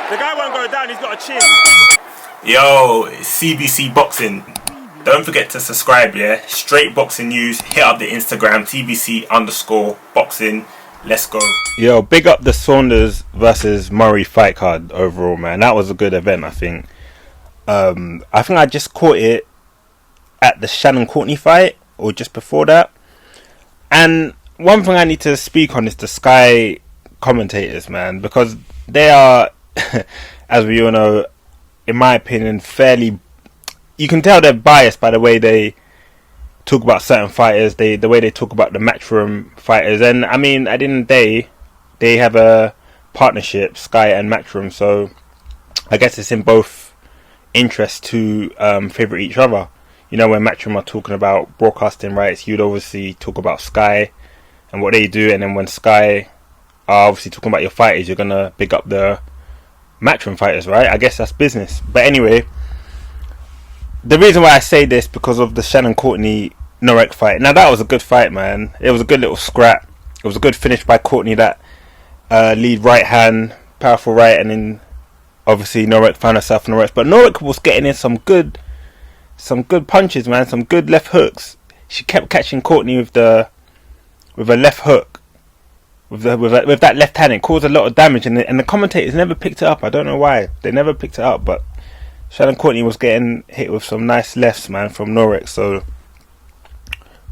The guy won't go down, he's got a chin. Yo, CBC Boxing. Don't forget to subscribe, yeah? Straight boxing news. Hit up the Instagram, TBC_boxing. Let's go. Yo, big up the Saunders versus Murray fight card overall, man. That was a good event, I think. I think I just caught it at the Shannon Courtney fight, or just before that. And one thing I need to speak on is the Sky commentators, man, because they are, as we all know, in my opinion, fairly. You can tell they're biased by the way they talk about certain fighters, the way they talk about the matchroom fighters. And I mean, at the end of the day, they have a partnership, Sky and Matchroom, so I guess it's in both interests to favour each other. You know, when Matchroom are talking about broadcasting rights, you'd obviously talk about Sky and what they do, and then when Sky are obviously talking about your fighters, you're gonna pick up the Matchroom fighters, right? I guess that's business. But anyway, the reason why I say this because of the Shannon Courtney Norek fight. Now that was a good fight, man. It was a good little scrap. It was a good finish by Courtney, that lead right hand, powerful right, and then obviously Norek found herself in the ropes. But Norek was getting in some good punches, man. Some good left hooks. She kept catching Courtney with a left hook. With that left hand, it caused a lot of damage, and the commentators never picked it up. I don't know why they never picked it up, but Shannon Courtney was getting hit with some nice lefts, man, from Norek. So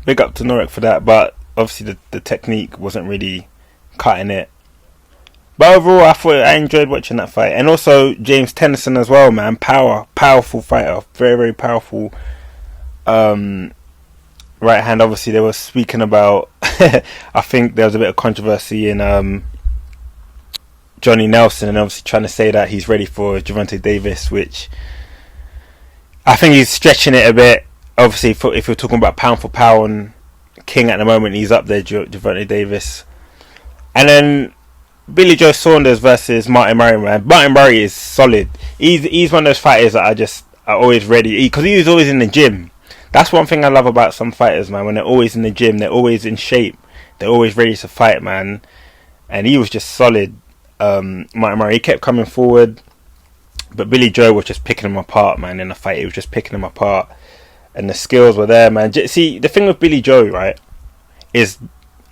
big up to Norek for that. But obviously the technique wasn't really cutting it. But overall, I enjoyed watching that fight, and also James Tennyson as well, man. Powerful fighter, very very powerful. Right hand. Obviously, they were speaking about. I think there was a bit of controversy in Johnny Nelson, and obviously trying to say that he's ready for Gervonta Davis, which I think he's stretching it a bit. Obviously, if you're talking about pound for pound king at the moment, he's up there, Gervonta Davis. And then Billy Joe Saunders versus Martin Murray, man. Martin Murray is solid. He's one of those fighters that are always ready, because he was always in the gym. That's one thing I love about some fighters, man. When they're always in the gym, they're always in shape, they're always ready to fight, man. And he was just solid. Martin Murray, he kept coming forward, but Billy Joe was just picking him apart, man. In the fight, he was just picking him apart, and the skills were there, man. See, the thing with Billy Joe, right, is,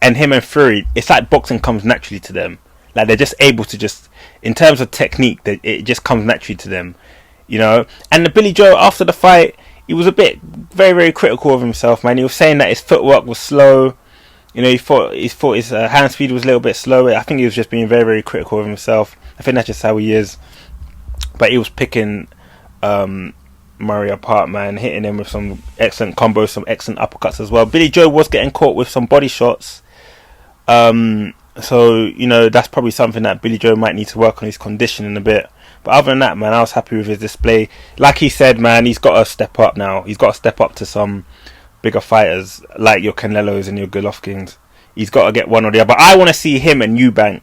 and him and Fury, it's like boxing comes naturally to them. Like, they're just able to just, in terms of technique, it just comes naturally to them, you know. And the Billy Joe, after the fight, he was a bit very very critical of himself, man. He was saying that his footwork was slow. You know, he thought his hand speed was a little bit slow. I think he was just being very very critical of himself. I think that's just how he is. But he was picking Murray apart, man, hitting him with some excellent combos, some excellent uppercuts as well. Billy Joe was getting caught with some body shots. So, you know, that's probably something that Billy Joe might need to work on his conditioning a bit. But other than that, man, I was happy with his display. Like he said, man, he's got to step up now. He's got to step up to some bigger fighters like your Canelos and your Golovkins. He's got to get one or the other. But I want to see him and Eubank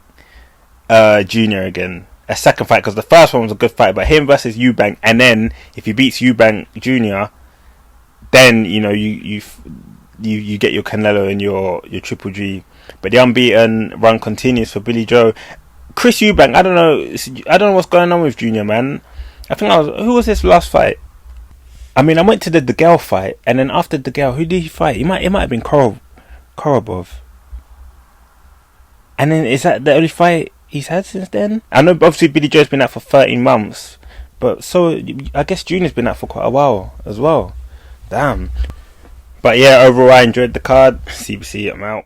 Jr. again. A second fight, because the first one was a good fight. But him versus Eubank, and then if he beats Eubank Jr., then, you know, you get your Canelo and your Triple G. But the unbeaten run continues for Billy Joe. Chris Eubank, I don't know what's going on with Junior, man. I think who was his last fight? I mean, I went to the DeGale fight, and then after DeGale, who did he fight? It might have been Korobov. And then is that the only fight he's had since then? I know obviously Billy Joe's been out for 13 months, but so I guess Junior's been out for quite a while as well. Damn. But yeah, overall I enjoyed the card. CBC, I'm out.